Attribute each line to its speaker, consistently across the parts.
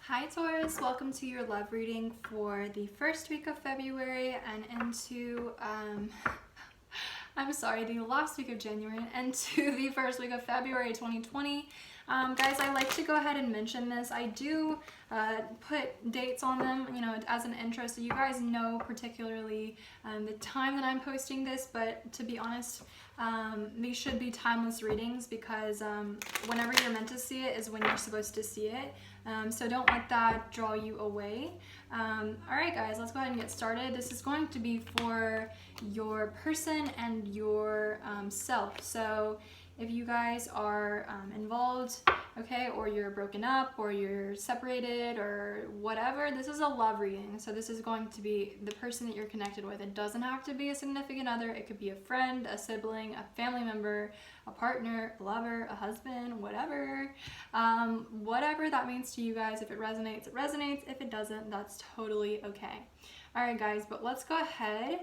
Speaker 1: Hi Taurus, welcome to your love reading for the first week of February and into, the last week of January and into the first week of February 2020. Guys, I like to go ahead and mention this. I do put dates on them, as an intro so you guys know particularly the time that I'm posting this, but to be honest, these should be timeless readings because whenever you're meant to see it is when you're supposed to see it. So don't let that draw you away. Alright guys, let's go ahead and get started. This is going to be for your person and your self. So if you guys are involved, okay, or you're broken up, or you're separated, or whatever, this is a love reading. So this is going to be the person that you're connected with. It doesn't have to be a significant other. It could be a friend, a sibling, a family member, a partner, a lover, a husband, whatever. Whatever that means to you guys. If it resonates, it resonates. If it doesn't, that's totally okay. Alright guys, but let's go ahead.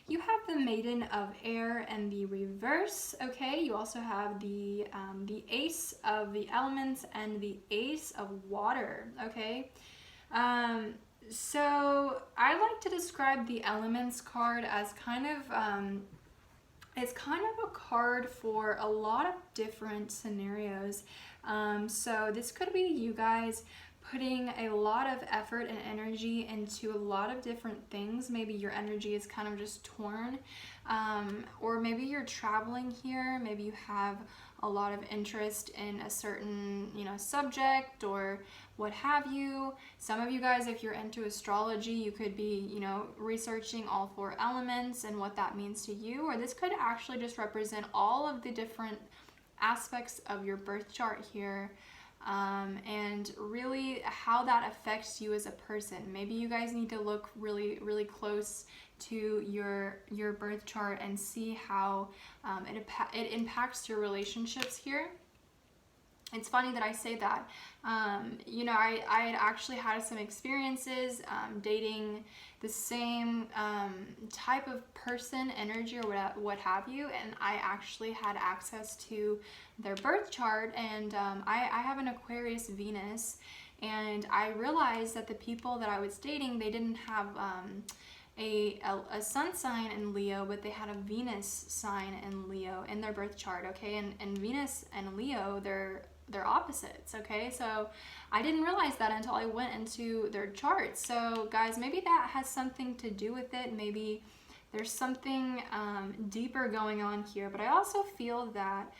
Speaker 1: You have the Maiden of Air and the reverse, okay? You also have the Ace of the Elements and the Ace of Water, okay? So I like to describe the Elements card as it's kind of a card for a lot of different scenarios. So this could be you guys putting a lot of effort and energy into a lot of different things. Maybe your energy is kind of just torn, or maybe you're traveling here. Maybe you have a lot of interest in a certain, subject or what have you. Some of you guys, if you're into astrology, you could be, researching all four elements and what that means to you, or this could actually just represent all of the different aspects of your birth chart here. And really how that affects you as a person. Maybe you guys need to look really, really close to your birth chart and see how it impacts your relationships here. It's funny that I say that. I had actually had some experiences dating the same type of person, energy, or what have you, and I actually had access to their birth chart, and I have an Aquarius Venus, and I realized that the people that I was dating, they didn't have a sun sign in Leo, but they had a Venus sign in Leo in their birth chart, okay? And Venus and Leo, they're opposites, okay? So I didn't realize that until I went into their charts. So guys, maybe that has something to do with it. Maybe there's something deeper going on here. But I also feel that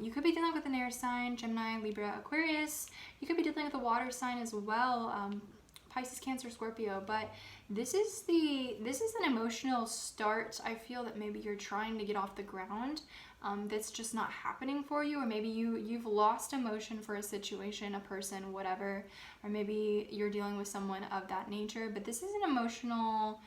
Speaker 1: you could be dealing with an air sign, Gemini, Libra, Aquarius. You could be dealing with a water sign as well, Pisces, Cancer, Scorpio. But this is an emotional start. I feel that maybe you're trying to get off the ground. That's just not happening for you, or maybe you've lost emotion for a situation, a person, whatever, or maybe you're dealing with someone of that nature. But this is an emotional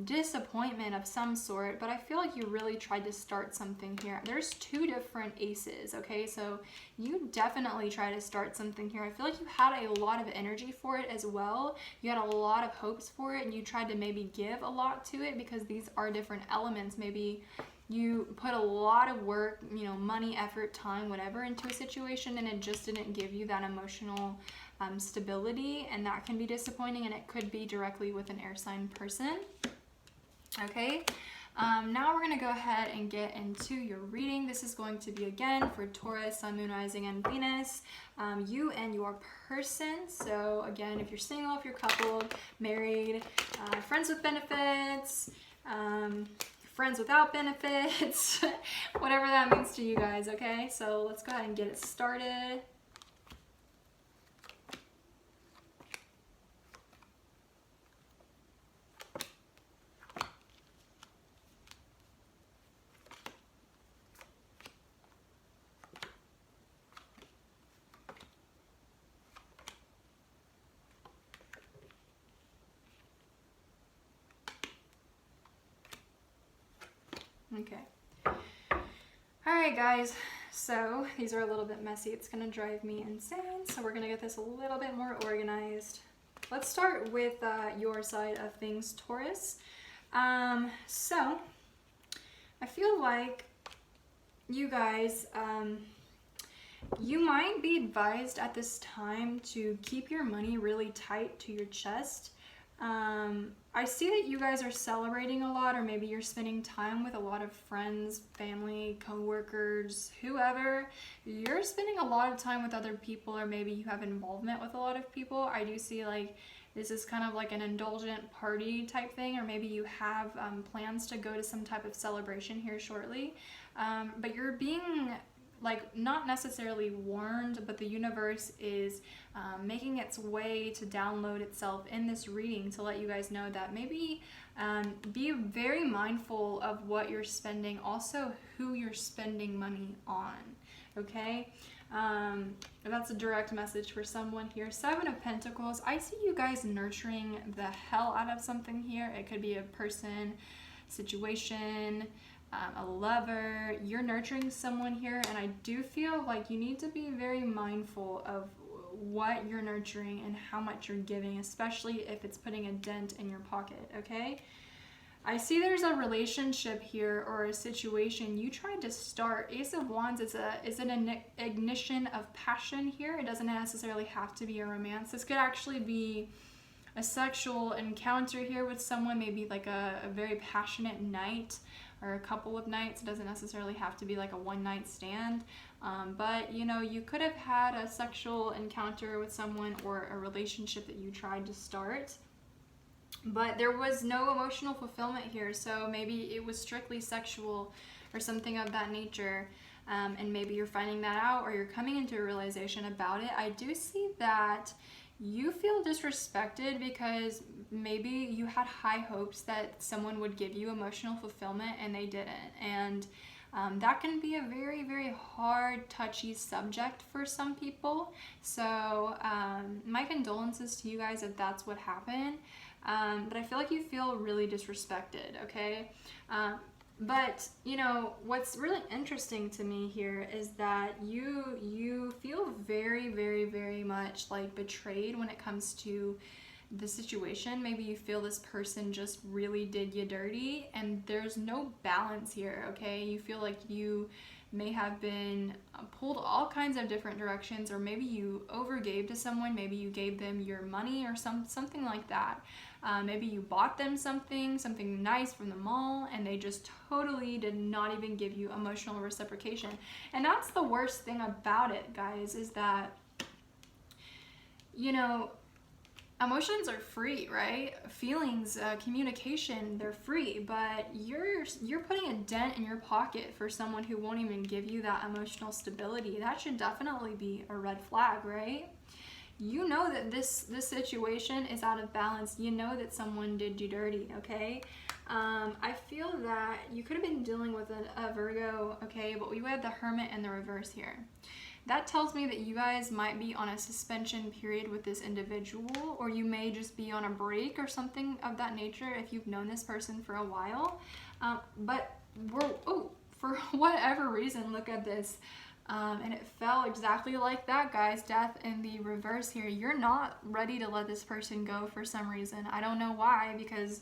Speaker 1: disappointment of some sort, but I feel like you really tried to start something here. There's two different aces, okay? So you definitely try to start something here. I feel like you had a lot of energy for it as well. You had a lot of hopes for it, and you tried to maybe give a lot to it because these are different elements. Maybe you put a lot of work, money, effort, time, whatever, into a situation, and it just didn't give you that emotional stability, and that can be disappointing, and it could be directly with an air sign person. Okay, now we're going to go ahead and get into your reading. This is going to be, again, for Taurus, Sun, Moon, Rising, and Venus, you and your person. So again, if you're single, if you're coupled, married, friends with benefits, friends without benefits, whatever that means to you guys, okay? So let's go ahead and get it started. Okay. Alright guys, so these are a little bit messy. It's going to drive me insane, so we're going to get this a little bit more organized. Let's start with your side of things, Taurus. So I feel like you guys You might be advised at this time to keep your money really tight to your chest. I see that you guys are celebrating a lot, or maybe you're spending time with a lot of friends, family, coworkers, whoever. You're spending a lot of time with other people, or maybe you have involvement with a lot of people. I do see like this is kind of like an indulgent party type thing, or maybe you have plans to go to some type of celebration here shortly. But you're being like not necessarily warned, but the universe is making its way to download itself in this reading to let you guys know that maybe be very mindful of what you're spending, also who you're spending money on, okay? That's a direct message for someone here. Seven of Pentacles. I see you guys nurturing the hell out of something here. It could be a person, situation, a lover. You're nurturing someone here, and I do feel like you need to be very mindful of what you're nurturing and how much you're giving, especially if it's putting a dent in your pocket, okay? I see there's a relationship here or a situation you tried to start. Ace of Wands is an ignition of passion here. It doesn't necessarily have to be a romance. This could actually be a sexual encounter here with someone, maybe like a very passionate night or a couple of nights. It doesn't necessarily have to be like a one night stand, but you know, you could have had a sexual encounter with someone or a relationship that you tried to start, but there was no emotional fulfillment here. So maybe it was strictly sexual or something of that nature, and maybe you're finding that out or you're coming into a realization about it. I do see that you feel disrespected because maybe you had high hopes that someone would give you emotional fulfillment and they didn't. And that can be a very, very hard, touchy subject for some people. So my condolences to you guys if that's what happened. But I feel like you feel really disrespected, okay? But, you know, what's really interesting to me here is that you feel very, very, very much like betrayed when it comes to the situation. Maybe you feel this person just really did you dirty, and there's no balance here, okay? You feel like you may have been pulled all kinds of different directions, or maybe you overgave to someone. Maybe you gave them your money or something like that. Maybe you bought them something nice from the mall, and they just totally did not even give you emotional reciprocation. And that's the worst thing about it, guys, is that, you know, emotions are free, right? Feelings, communication, they're free, but you're putting a dent in your pocket for someone who won't even give you that emotional stability. That should definitely be a red flag, right? You know that this situation is out of balance. You know that someone did you dirty, okay? I feel that you could have been dealing with a Virgo, okay? But we had the Hermit in the reverse here. That tells me that you guys might be on a suspension period with this individual, or you may just be on a break or something of that nature if you've known this person for a while. But for whatever reason, look at this. And it fell exactly like that, guys. Death in the reverse here. You're not ready to let this person go for some reason. I don't know why, because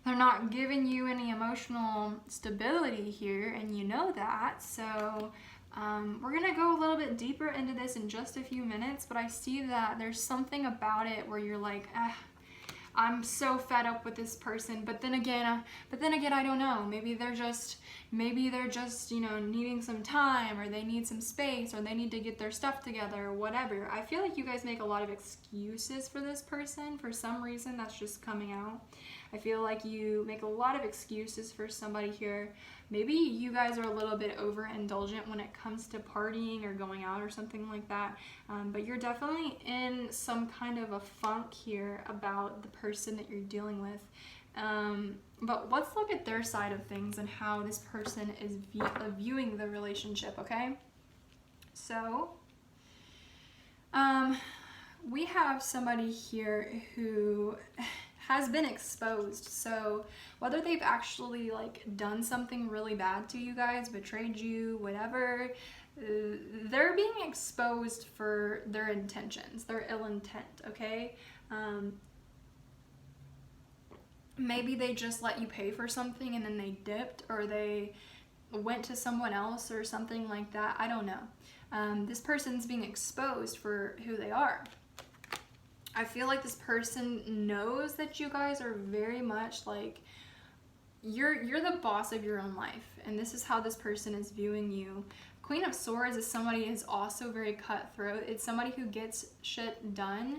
Speaker 1: they're not giving you any emotional stability here, and you know that. So we're gonna go a little bit deeper into this in just a few minutes, but I see that there's something about it where you're like, I'm so fed up with this person. But then again, I don't know. Maybe they're just, you know, needing some time, or they need some space, or they need to get their stuff together, or whatever. I feel like you guys make a lot of excuses for this person for some reason. That's just coming out. I feel like you make a lot of excuses for somebody here. Maybe you guys are a little bit overindulgent when it comes to partying or going out or something like that. But you're definitely in some kind of a funk here about the person that you're dealing with. But let's look at their side of things and how this person is viewing the relationship, okay? So, we have somebody here who has been exposed. So whether they've actually like done something really bad to you guys, betrayed you, whatever, they're being exposed for their intentions, their ill intent, okay? Maybe they just let you pay for something and then they dipped, or they went to someone else or something like that. I don't know. This person's being exposed for who they are. I feel like this person knows that you guys are very much like, you're the boss of your own life, and this is how this person is viewing you. Queen of Swords is somebody who's also very cutthroat. It's somebody who gets shit done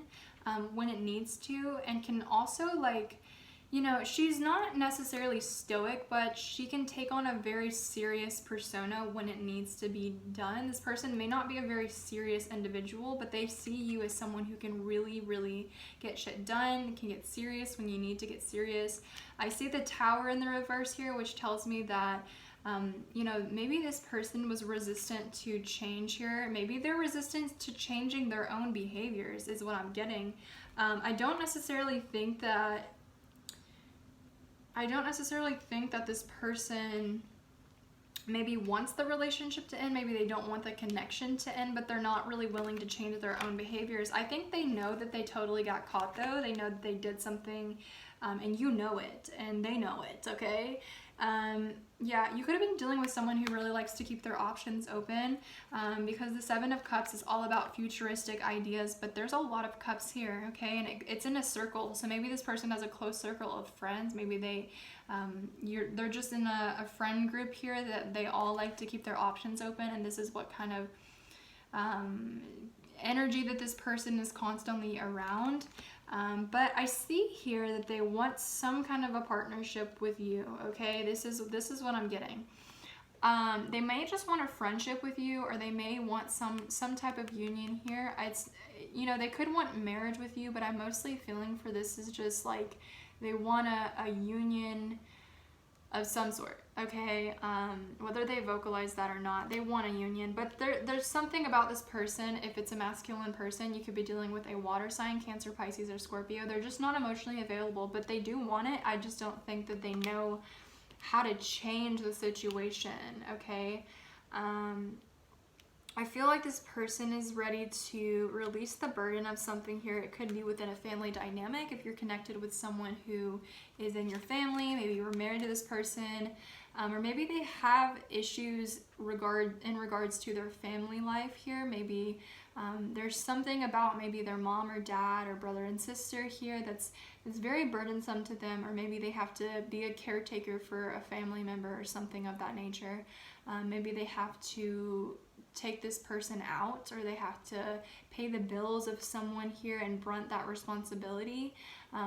Speaker 1: when it needs to, and can also, like, you know, she's not necessarily stoic, but she can take on a very serious persona when it needs to be done. This person may not be a very serious individual, but they see you as someone who can really, really get shit done, can get serious when you need to get serious. I see the Tower in the reverse here, which tells me that you know, maybe this person was resistant to change here. Maybe they're resistant to changing their own behaviors is what I'm getting. I don't necessarily think that this person maybe wants the relationship to end. Maybe they don't want the connection to end, but they're not really willing to change their own behaviors. I think they know that they totally got caught, though. They know that they did something, and you know it, and they know it, okay? Yeah, you could have been dealing with someone who really likes to keep their options open, because the Seven of Cups is all about futuristic ideas, but there's a lot of cups here, okay? And it's in a circle, so maybe this person has a close circle of friends. Maybe they're just in a friend group here that they all like to keep their options open, and this is what kind of energy that this person is constantly around. But I see here that they want some kind of a partnership with you, okay? This is what I'm getting. They may just want a friendship with you, or they may want some type of union here. It's, you know, they could want marriage with you, but I'm mostly feeling for this is just like they want a union of some sort, okay? Whether they vocalize that or not, they want a union. But there's something about this person. If it's a masculine person, you could be dealing with a water sign, Cancer, Pisces, or Scorpio. They're just not emotionally available, but they do want it. I just don't think that they know how to change the situation, okay? I feel like this person is ready to release the burden of something here. It could be within a family dynamic. If you're connected with someone who is in your family, maybe you were married to this person, or maybe they have issues in regards to their family life here. Maybe there's something about maybe their mom or dad or brother and sister here that's very burdensome to them, or maybe they have to be a caretaker for a family member or something of that nature. Maybe they have to take this person out, or they have to pay the bills of someone here and brunt that responsibility.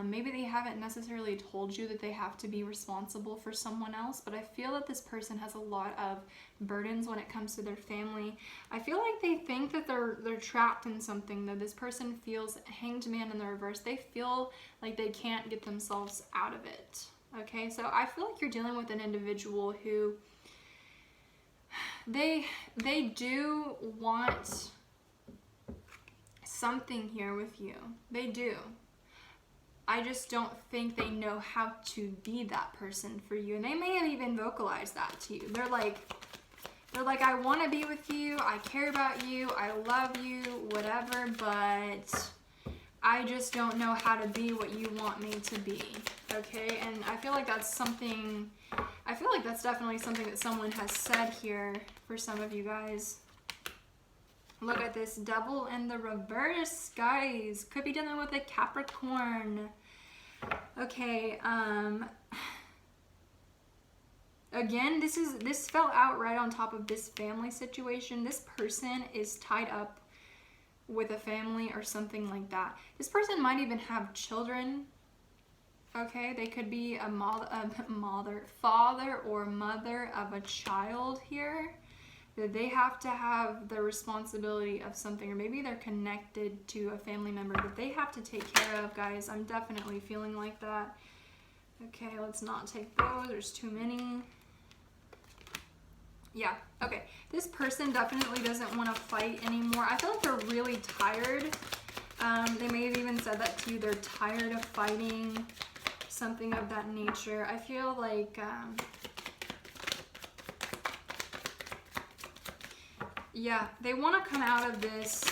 Speaker 1: Maybe they haven't necessarily told you that they have to be responsible for someone else, but I feel that this person has a lot of burdens when it comes to their family. I feel like they think that they're trapped in something, though. This person feels Hanged Man in the reverse. They feel like they can't get themselves out of it, okay? So I feel like you're dealing with an individual who they do want something here with you. They do. I just don't think they know how to be that person for you. And they may have even vocalized that to you. They're like, I want to be with you. I care about you. I love you, whatever, but I just don't know how to be what you want me to be. Okay? And I feel like that's definitely something that someone has said here for some of you guys. Look at this Devil in the reverse, guys. Could be dealing with a Capricorn. Okay, again, this fell out right on top of this family situation. This person is tied up with a family or something like that. This person might even have children. Okay, they could be a father or mother of a child here, that they have to have the responsibility of something, or maybe they're connected to a family member that they have to take care of, guys. I'm definitely feeling like that. Okay, let's not take those. There's too many. Yeah, okay. This person definitely doesn't want to fight anymore. I feel like they're really tired. They may have even said that to you. They're tired of fighting, something of that nature. I feel like yeah, they want to come out of this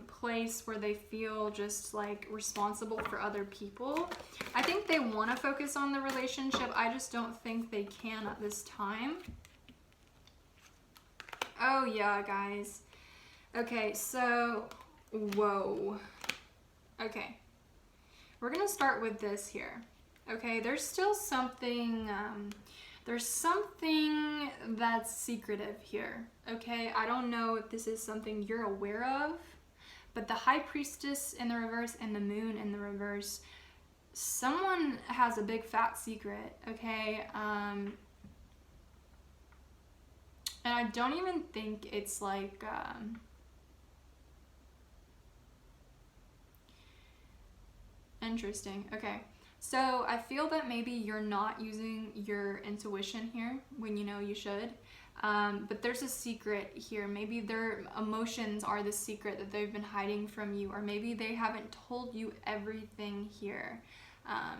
Speaker 1: place where they feel just like responsible for other people. I think they want to focus on the relationship. I just don't think they can at this time. Oh yeah, guys. Okay, so, whoa. Okay. We're gonna start with this here. Okay, there's still something, there's something that's secretive here. Okay, I don't know if this is something you're aware of, but the High Priestess in the reverse and the Moon in the reverse, someone has a big fat secret, okay? And I don't even think it's like, interesting. Okay. So I feel that maybe you're not using your intuition here when you know you should. But there's a secret here. Maybe their emotions are the secret that they've been hiding from you, or maybe they haven't told you everything here.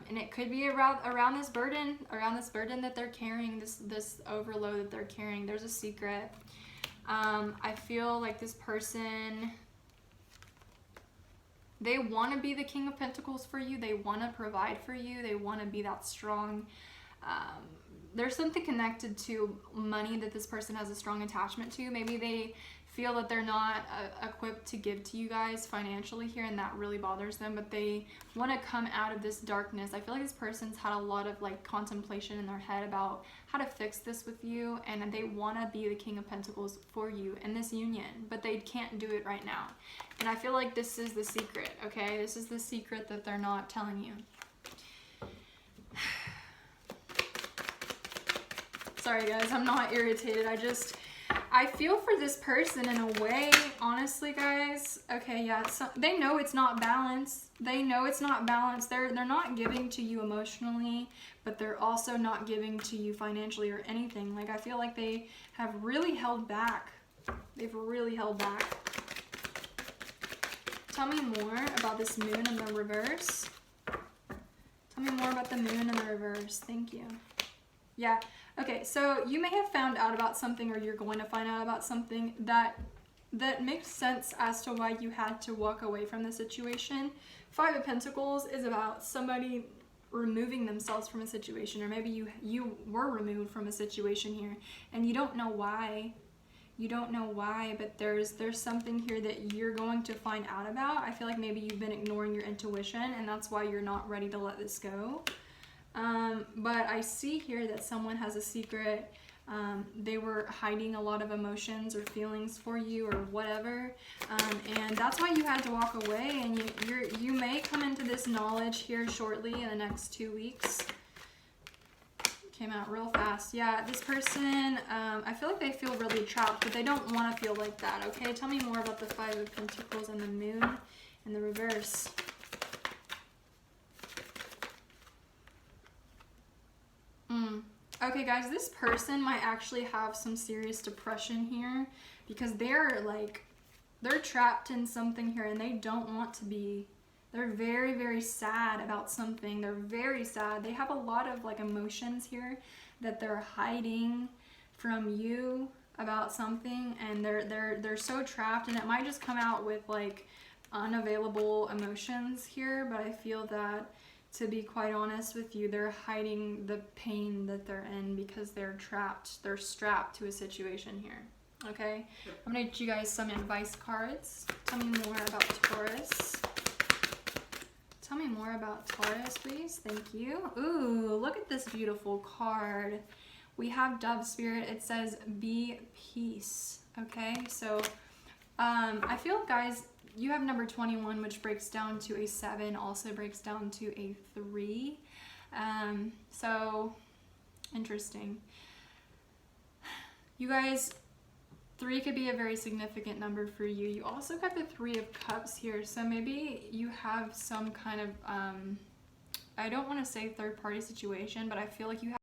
Speaker 1: And it could be around this burden that they're carrying, this overload that they're carrying. There's a secret. I feel like this person, they want to be the King of Pentacles for you. They want to provide for you. They want to be that strong. There's something connected to money that this person has a strong attachment to. Maybe they feel that they're not equipped to give to you guys financially here, and that really bothers them, but they want to come out of this darkness. I feel like this person's had a lot of like contemplation in their head about how to fix this with you, and they want to be the King of Pentacles for you in this union, but they can't do it right now. And I feel like this is the secret, okay? This is the secret that they're not telling you. Sorry guys, I'm not irritated. I feel for this person in a way, honestly, guys. Okay, yeah, so they know it's not balanced. They know it's not balanced. They're not giving to you emotionally, but they're also not giving to you financially or anything. Like, I feel like they have really held back. They've really held back. Tell me more about this Moon in the reverse. Tell me more about the Moon in the reverse. Thank you. Yeah. Okay, so you may have found out about something, or you're going to find out about something that makes sense as to why you had to walk away from the situation. Five of Pentacles is about somebody removing themselves from a situation, or maybe you were removed from a situation here and you don't know why. You don't know why, but there's something here that you're going to find out about. I feel like maybe you've been ignoring your intuition, and that's why you're not ready to let this go. But I see here that someone has a secret. They were hiding a lot of emotions or feelings for you or whatever, and that's why you had to walk away, and you may come into this knowledge here shortly in the next 2 weeks. Came out real fast. Yeah, this person, I feel like they feel really trapped, but they don't want to feel like that, okay? Tell me more about the Five of Pentacles and the Moon in the reverse. Okay, guys, this person might actually have some serious depression here, because they're trapped in something here and they don't want to be. They're very, very sad about something. They're very sad. They have a lot of like emotions here that they're hiding from you about something, and they're so trapped, and it might just come out with like unavailable emotions here, but I feel that, to be quite honest with you, they're hiding the pain that they're in because they're trapped. They're strapped to a situation here. Okay? I'm going to get you guys some advice cards. Tell me more about Taurus. Tell me more about Taurus, please. Thank you. Ooh, look at this beautiful card. We have Dove Spirit. It says, be peace. Okay? So, I feel, guys, you have number 21, which breaks down to a 7, also breaks down to a 3. So, interesting. You guys, 3 could be a very significant number for you. You also got the 3 of Cups here, so maybe you have some kind of, I don't want to say third-party situation, but I feel like you have